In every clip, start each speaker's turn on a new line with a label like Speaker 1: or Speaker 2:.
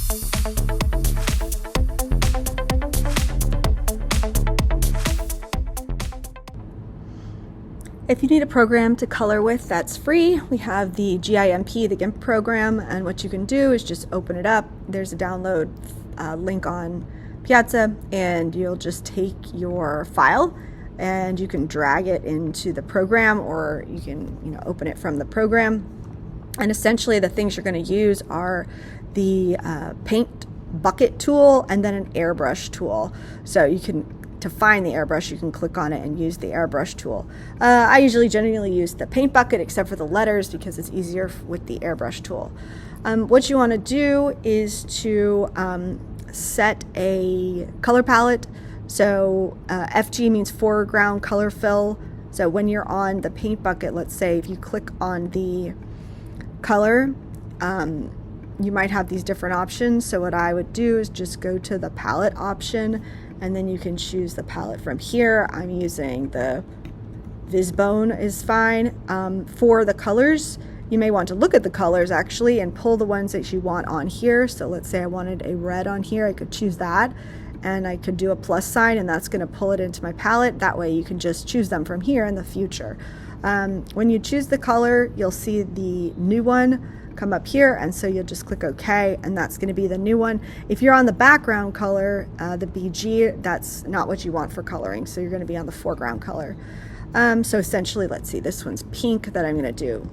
Speaker 1: If you need a program to color with that's free, we have the GIMP, the GIMP program, and what you can do is just open it up. There's a download link on Piazza, and you'll just take your file and you can drag it into the program, or you can open it from the program. And essentially the things you're going to use are the paint bucket tool and then an airbrush tool. So you can, to find the airbrush, you can click on it and use the airbrush tool. I usually generally use the paint bucket except for the letters because it's easier with the airbrush tool. What you want to do is to set a color palette. So FG means foreground color fill. So when you're on the paint bucket, let's say if you click on the color, you might have these different options. So what I would do is just go to the palette option, and then you can choose the palette from here. I'm using the Visbone is fine. For the colors, you may want to look at the colors actually and pull the ones that you want on here. So let's say I wanted a red on here, I could choose that, and I could do a plus sign, and that's going to pull it into my palette. That way you can just choose them from here in the future. When you choose the color, you'll see the new one come up here, and so you'll just click OK, and that's going to be the new one. If you're on the background color, the BG, that's not what you want for coloring, so you're going to be on the foreground color. So essentially, let's see, this one's pink that I'm going to do.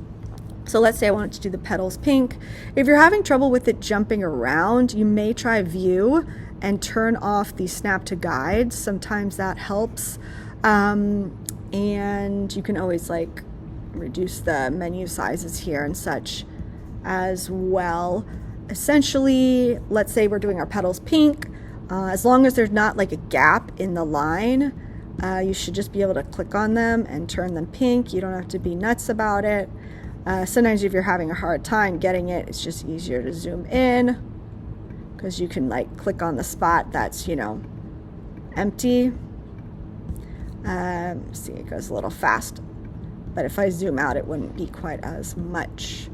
Speaker 1: So let's say I wanted to do the petals pink. If you're having trouble with it jumping around, you may try view and turn off the snap to guides. Sometimes that helps. And you can always like reduce the menu sizes here and such as well. Essentially, let's say we're doing our petals pink. As long as there's not like a gap in the line, you should just be able to click on them and turn them pink. You don't have to be nuts about it. Sometimes if you're having a hard time getting it, it's just easier to zoom in because you can like click on the spot that's empty. See, it goes a little fast, but if I zoom out it wouldn't be quite as much.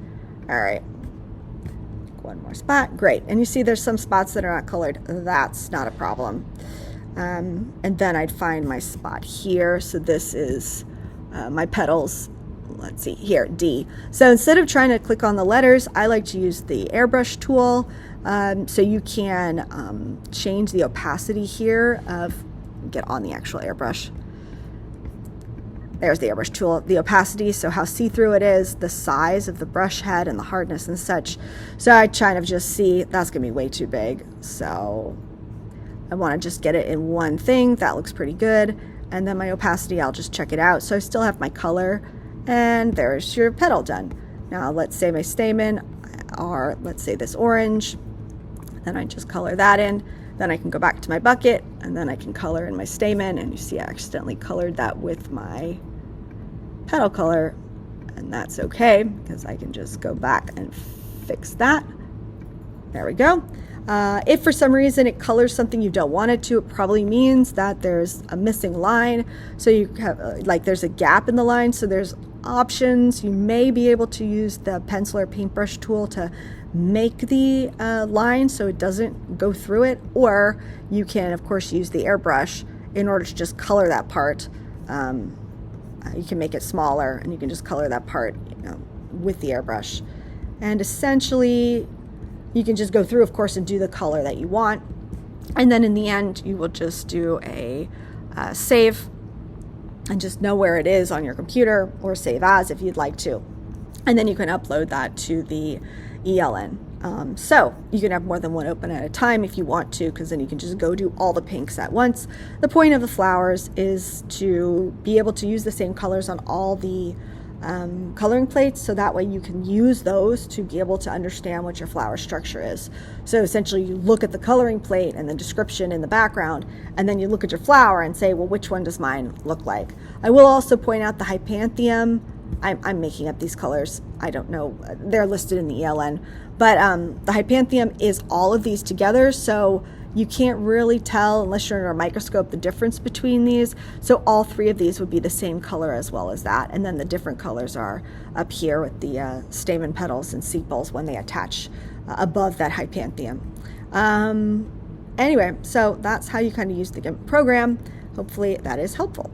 Speaker 1: All right, one more spot. Great. And you see there's some spots that are not colored. That's not a problem. And then I'd find my spot here. So this is my petals. Let's see here, D. So instead of trying to click on the letters, I like to use the airbrush tool. So you can change the opacity here get on the actual airbrush. There's the airbrush tool, the opacity, so how see-through it is, the size of the brush head and the hardness and such. So I kind of just see that's gonna be way too big. So I wanna just get it in one thing. That looks pretty good. And then my opacity, I'll just check it out. So I still have my color, and there's your petal done. Now let's say my stamen are, let's say this orange. Then I just color that in. Then I can go back to my bucket, and then I can color in my stamen, and you see I accidentally colored that with my petal color, and that's okay because I can just go back and fix that. There we go. If for some reason it colors something you don't want it to, it probably means that there's a missing line. So you have like there's a gap in the line, so there's options. You may be able to use the pencil or paintbrush tool to make the line so it doesn't go through it, or you can of course use the airbrush in order to just color that part. You can make it smaller and you can just color that part with the airbrush, and essentially you can just go through of course and do the color that you want, and then in the end you will just do a save and just know where it is on your computer, or save as if you'd like to, and then you can upload that to the ELN. So you can have more than one open at a time if you want to, because then you can just go do all the pinks at once. The point of the flowers is to be able to use the same colors on all the coloring plates, so that way you can use those to be able to understand what your flower structure is. So essentially you look at the coloring plate and the description in the background, and then you look at your flower and say, well, which one does mine look like? I will also point out the hypanthium. I'm making up these colors. I don't know. They're listed in the ELN. But the hypanthium is all of these together, so you can't really tell unless you're under a microscope the difference between these. So all three of these would be the same color as well as that. And then the different colors are up here with the stamen petals and sepals when they attach above that hypanthium. Anyway, so that's how you kind of use the GIMP program. Hopefully that is helpful.